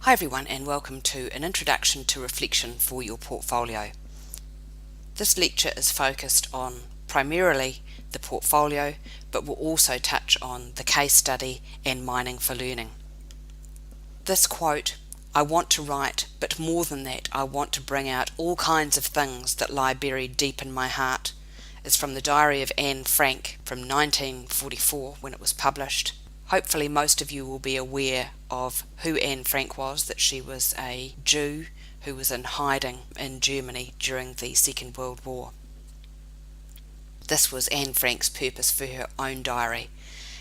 Hi everyone, and welcome to an introduction to reflection for your portfolio. This lecture is focused on primarily the portfolio, but will also touch on the case study and mining for learning. This quote, "I want to write, but more than that, I want to bring out all kinds of things that lie buried deep in my heart," is from the diary of Anne Frank from 1944 when it was published. Hopefully most of you will be aware of who Anne Frank was, that she was a Jew who was in hiding in Germany during the Second World War. This was Anne Frank's purpose for her own diary,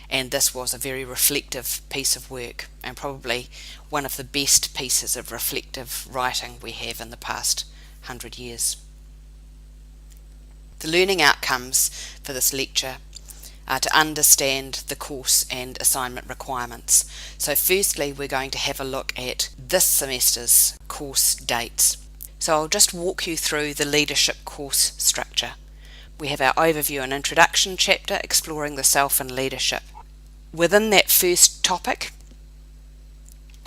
and this was a very reflective piece of work, and probably one of the best pieces of reflective writing we have in the past 100 years. The learning outcomes for this lecture are to understand the course and assignment requirements. So firstly, we're going to have a look at this semester's course dates. So I'll just walk you through the leadership course structure. We have our overview and introduction chapter exploring the self and leadership. Within that first topic,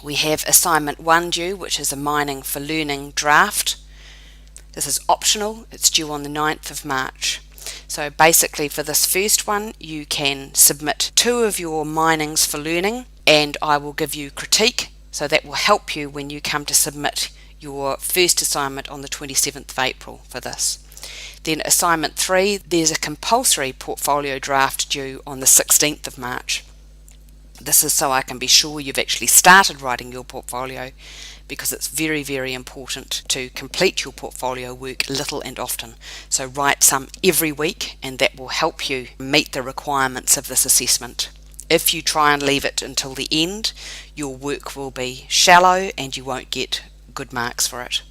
we have assignment 1 due, which is a mining for learning draft. This is optional, it's due on the 9th of March. So basically for this first one, you can submit 2 of your minings for learning, and I will give you critique, so that will help you when you come to submit your first assignment on the 27th of April for this. Then assignment 3, there's a compulsory portfolio draft due on the 16th of March. This is so I can be sure you've actually started writing your portfolio, because it's very, very important to complete your portfolio work little and often. So write some every week, and that will help you meet the requirements of this assessment. If you try and leave it until the end, your work will be shallow and you won't get good marks for it.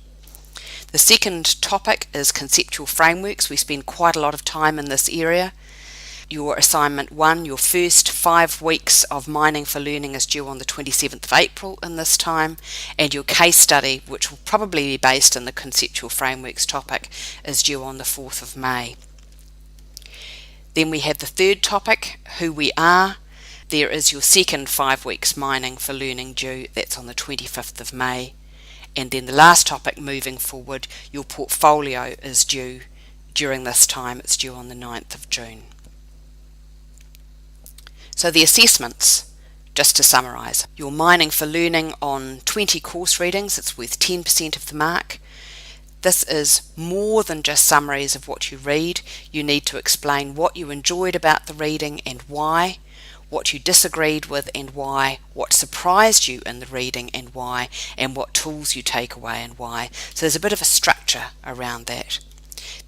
The second topic is conceptual frameworks. We spend quite a lot of time in this area. Your assignment 1, your first 5 weeks of mining for learning, is due on the 27th of April in this time, and your case study, which will probably be based on the conceptual frameworks topic, is due on the 4th of May. Then we have the third topic, who we are. There is your second 5 weeks mining for learning due, that's on the 25th of May. And then the last topic, moving forward, your portfolio is due during this time, it's due on the 9th of June. So the assessments, just to summarise, you're mining for learning on 20 course readings, it's worth 10% of the mark. This is more than just summaries of what you read. You need to explain what you enjoyed about the reading and why, what you disagreed with and why, what surprised you in the reading and why, and what tools you take away and why. So there's a bit of a structure around that.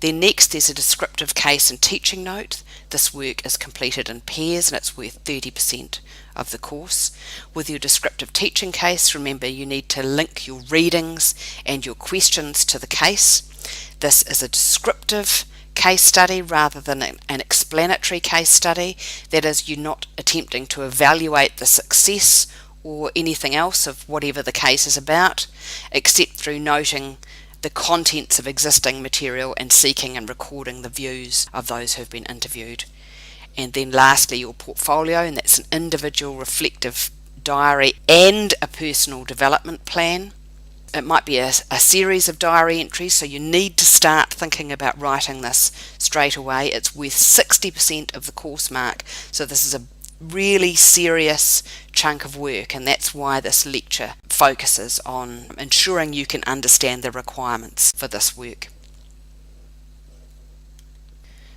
Then next there's a descriptive case and teaching note. This work is completed in pairs and it's worth 30% of the course. With your descriptive teaching case, remember you need to link your readings and your questions to the case. This is a descriptive case study rather than an explanatory case study. That is, you're not attempting to evaluate the success or anything else of whatever the case is about, except through noting the contents of existing material and seeking and recording the views of those who've been interviewed. And then lastly, your portfolio, and that's an individual reflective diary and a personal development plan. It might be a series of diary entries, so you need to start thinking about writing this straight away. It's worth 60% of the course mark, so this is a really serious chunk of work, and that's why this lecture focuses on ensuring you can understand the requirements for this work.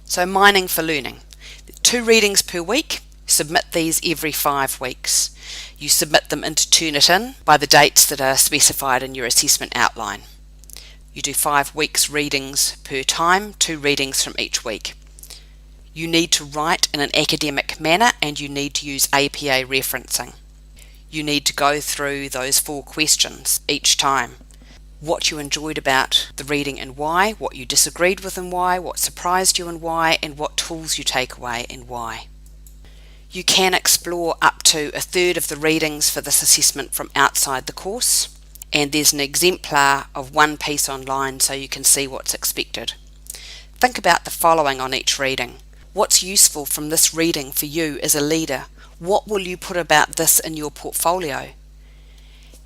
So mining for learning. 2 readings per week. Submit these every 5 weeks. You submit them into Turnitin by the dates that are specified in your assessment outline. You do 5 weeks readings per time, 2 readings from each week. You need to write in an academic manner and you need to use APA referencing. You need to go through those 4 questions each time. What you enjoyed about the reading and why, what you disagreed with and why, what surprised you and why, and what tools you take away and why. You can explore up to a third of the readings for this assessment from outside the course, and there's an exemplar of one piece online so you can see what's expected. Think about the following on each reading. What's useful from this reading for you as a leader? What will you put about this in your portfolio?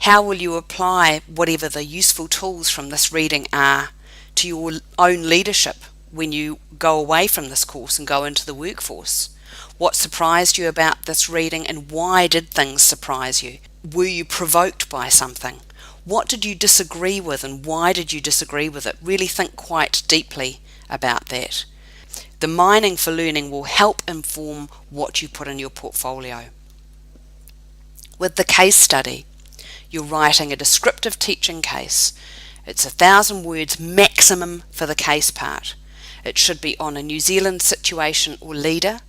How will you apply whatever the useful tools from this reading are to your own leadership when you go away from this course and go into the workforce? What surprised you about this reading, and why did things surprise you? Were you provoked by something? What did you disagree with, and why did you disagree with it? Really think quite deeply about that. The mining for learning will help inform what you put in your portfolio. With the case study, you're writing a descriptive teaching case. It's 1,000 words maximum for the case part. It should be on a New Zealand situation or leader,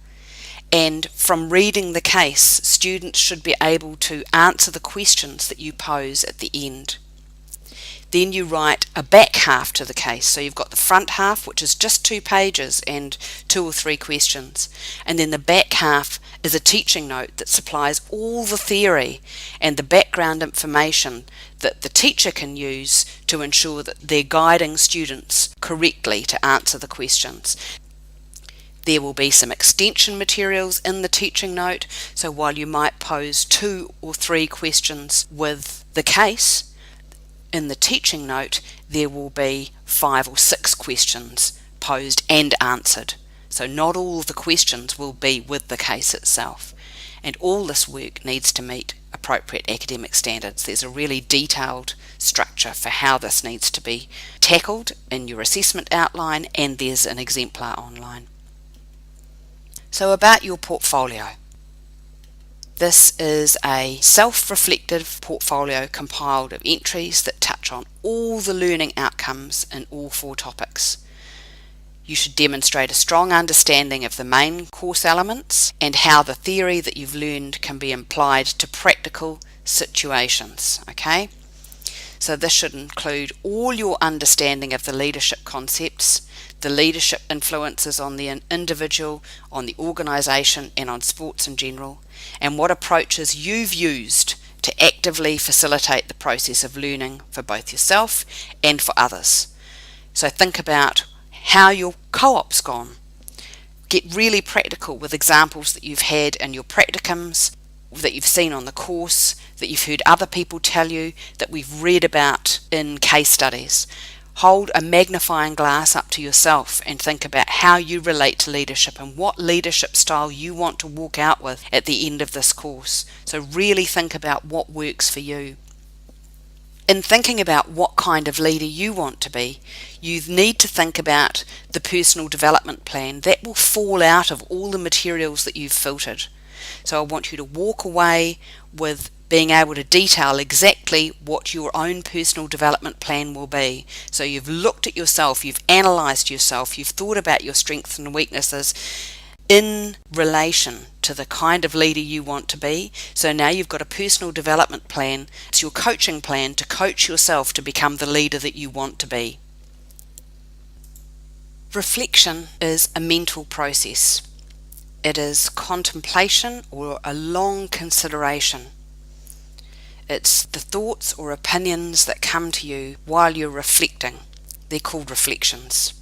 and from reading the case, students should be able to answer the questions that you pose at the end. Then you write a back half to the case. So you've got the front half, which is just 2 pages and 2 or 3 questions. And then the back half is a teaching note that supplies all the theory and the background information that the teacher can use to ensure that they're guiding students correctly to answer the questions. There will be some extension materials in the teaching note, so while you might pose 2 or 3 questions with the case, in the teaching note there will be 5 or 6 questions posed and answered. So not all of the questions will be with the case itself. And all this work needs to meet appropriate academic standards. There's a really detailed structure for how this needs to be tackled in your assessment outline, and there's an exemplar online. So about your portfolio. This is a self-reflective portfolio compiled of entries that touch on all the learning outcomes in all 4 topics. You should demonstrate a strong understanding of the main course elements and how the theory that you've learned can be applied to practical situations. Okay? So this should include all your understanding of the leadership concepts, the leadership influences on the individual, on the organisation and on sports in general, and what approaches you've used to actively facilitate the process of learning for both yourself and for others. So think about how your co-op's gone. Get really practical with examples that you've had in your practicums, that you've seen on the course, that you've heard other people tell you, that we've read about in case studies. Hold a magnifying glass up to yourself and think about how you relate to leadership and what leadership style you want to walk out with at the end of this course. So really think about what works for you. In thinking about what kind of leader you want to be, you need to think about the personal development plan that will fall out of all the materials that you've filtered. So I want you to walk away with being able to detail exactly what your own personal development plan will be. So you've looked at yourself, you've analysed yourself, you've thought about your strengths and weaknesses in relation to the kind of leader you want to be. So now you've got a personal development plan. It's your coaching plan to coach yourself to become the leader that you want to be. Reflection is a mental process. It is contemplation or a long consideration. It's the thoughts or opinions that come to you while you're reflecting. They're called reflections.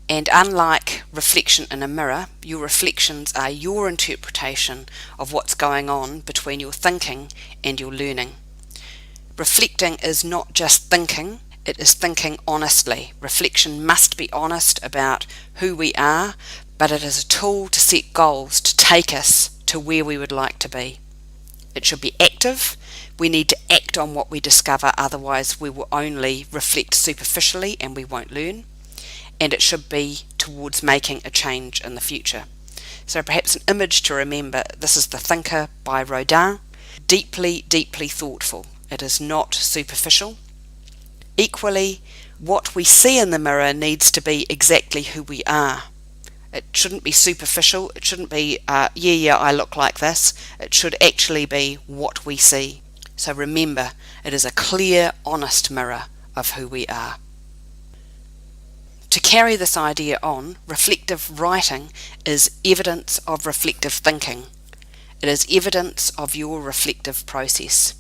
And unlike reflection in a mirror, your reflections are your interpretation of what's going on between your thinking and your learning. Reflecting is not just thinking, it is thinking honestly. Reflection must be honest about who we are, but it is a tool to set goals to take us to where we would like to be. It should be active. We need to act on what we discover, otherwise we will only reflect superficially and we won't learn. And it should be towards making a change in the future. So perhaps an image to remember, this is The Thinker by Rodin. Deeply, deeply thoughtful. It is not superficial. Equally, what we see in the mirror needs to be exactly who we are. It shouldn't be superficial. It shouldn't be, yeah, I look like this. It should actually be what we see. So remember, it is a clear, honest mirror of who we are. To carry this idea on, reflective writing is evidence of reflective thinking. It is evidence of your reflective process.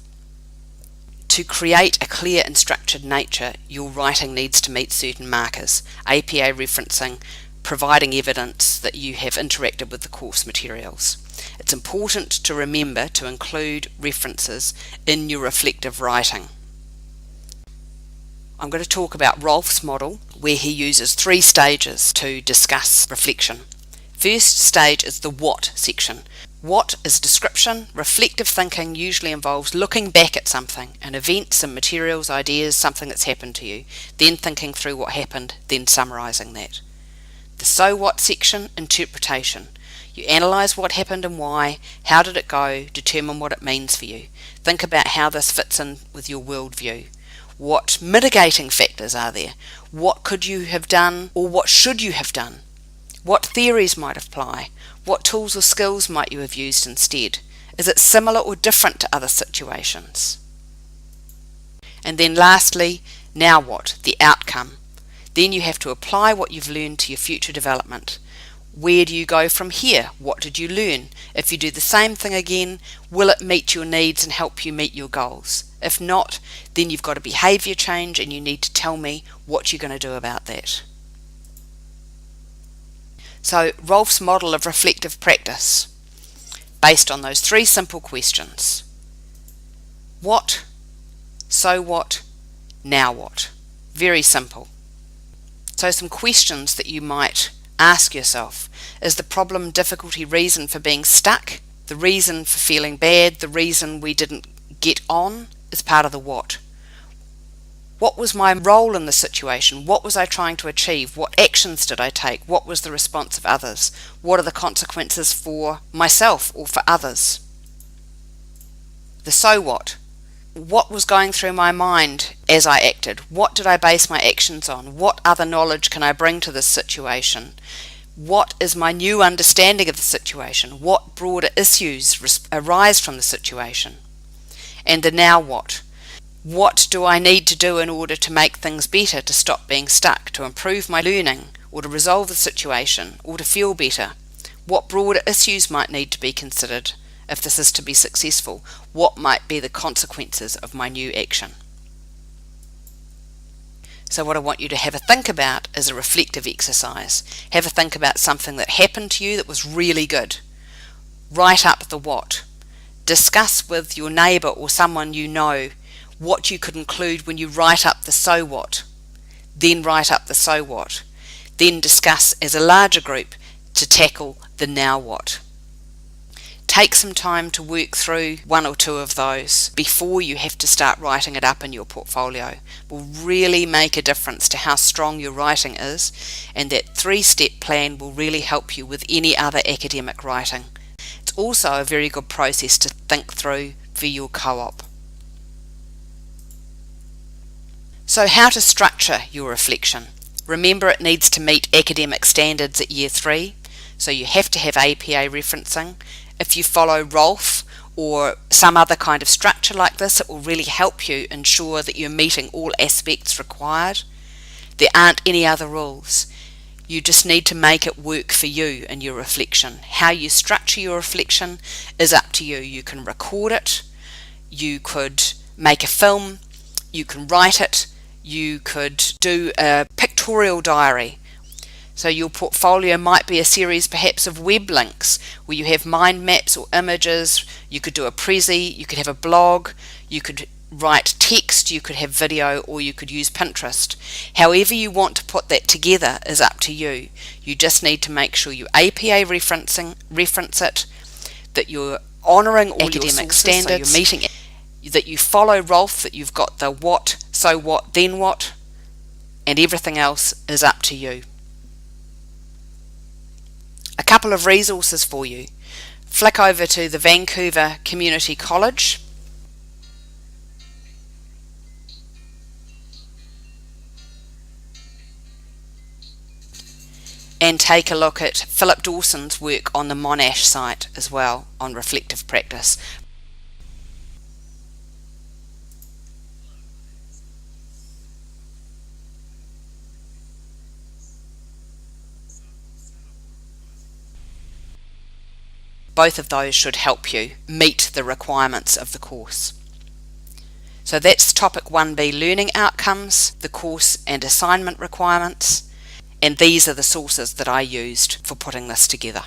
To create a clear and structured nature, your writing needs to meet certain markers. APA referencing providing evidence that you have interacted with the course materials. It's important to remember to include references in your reflective writing. I'm going to talk about Rolf's model, where he uses 3 stages to discuss reflection. First stage is the what section. What is description. Reflective thinking usually involves looking back at something, an event, some materials, ideas, something that's happened to you, then thinking through what happened, then summarising that. The so what section, interpretation. You analyse what happened and why, how did it go, determine what it means for you. Think about how this fits in with your worldview. What mitigating factors are there? What could you have done, or what should you have done? What theories might apply? What tools or skills might you have used instead? Is it similar or different to other situations? And then lastly, now what? The outcome. Then you have to apply what you've learned to your future development. Where do you go from here? What did you learn? If you do the same thing again, will it meet your needs and help you meet your goals? If not, then you've got a behaviour change and you need to tell me what you're going to do about that. So, Rolf's model of reflective practice, based on those 3 simple questions. What? So what? Now what? Very simple. So some questions that you might ask yourself. Is the problem, difficulty, reason for being stuck? The reason for feeling bad, the reason we didn't get on, is part of the what. What was my role in the situation? What was I trying to achieve? What actions did I take? What was the response of others? What are the consequences for myself or for others? The so what. What was going through my mind as I acted? What did I base my actions on? What other knowledge can I bring to this situation? What is my new understanding of the situation? What broader issues arise from the situation? And the now what. What do I need to do in order to make things better, to stop being stuck, to improve my learning, or to resolve the situation, or to feel better? What broader issues might need to be considered if this is to be successful? What might be the consequences of my new action? So what I want you to have a think about is a reflective exercise. Have a think about something that happened to you that was really good. Write up the what. Discuss with your neighbour or someone you know what you could include when you write up the so what. Then write up the so what. Then discuss as a larger group to tackle the now what. Take some time to work through 1 or 2 of those before you have to start writing it up in your portfolio. It will really make a difference to how strong your writing is, and that 3-step plan will really help you with any other academic writing. It's also a very good process to think through for your co-op. So how to structure your reflection. Remember, it needs to meet academic standards at Year 3, so you have to have APA referencing. If you follow Rolf or some other kind of structure like this, it will really help you ensure that you're meeting all aspects required. There aren't any other rules. You just need to make it work for you in your reflection. How you structure your reflection is up to you. You can record it, you could make a film, you can write it, you could do a pictorial diary. So your portfolio might be a series perhaps of web links where you have mind maps or images. You could do a Prezi, you could have a blog, you could write text, you could have video, or you could use Pinterest. However you want to put that together is up to you. You just need to make sure you APA reference it, that you're honouring all academic standards, so you're meeting, that you follow Rolf, that you've got the what, so what, then what, and everything else is up to you. A couple of resources for you. Flick over to the Vancouver Community College. And take a look at Philip Dawson's work on the Monash site as well on reflective practice. Both of those should help you meet the requirements of the course. So that's topic 1B, learning outcomes, the course and assignment requirements. And these are the sources that I used for putting this together.